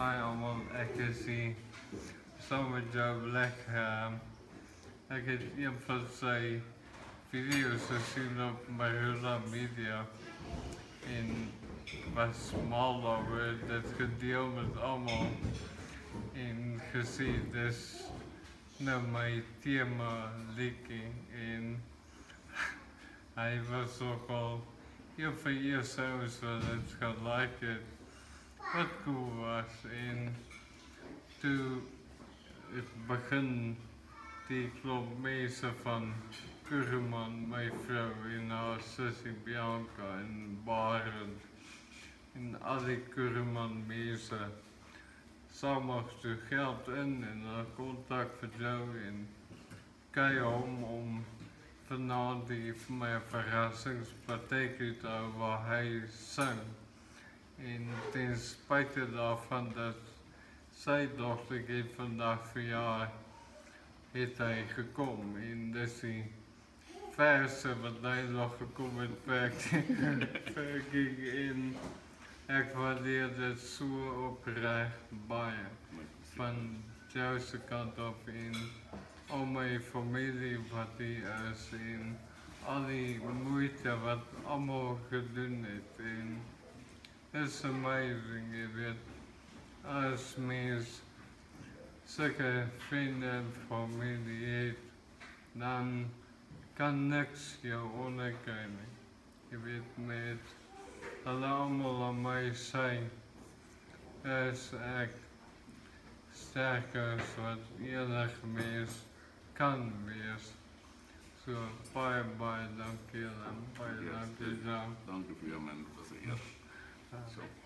Hi allemaal, ek is hier saam met jou lekker. Ek het een van sy video's gesien op Marula Media en was mal daaroor, dit gedeel met allemaal en gesê dis nou my thema liedjie en hy was ook al een van die eerste ouens wat het gelike het. Wat cool was en toe ek begin die klomp mense van Kuruman, my vrou en haar sussie Bianca en Barend en al die Kuruman mense saamag toe geld in en hulle kontak vir jou en kry hom om vanaand die vir my 'n verrassingspartytjie te hou waar hy sing. En ten spyte daarvan dat sy dogtertjie vandag verjaar, het hy gekom en dis die verse wat hy nog gekom het werking en ek waardeer dit so opreg baie van jou se kant af en al my familie wat hier is en al die moeite wat almal gedoen het en it's amazing, jy weet, as mens sulke vriende en familie het, dan kan niks jou onderkry nie. Jy weet, met hulle almal aan my sy, is ek sterker as wat enige mens kan wees. So, baie dankie en baie dankie. Dank u voor jou, man. Dat was een eer. So.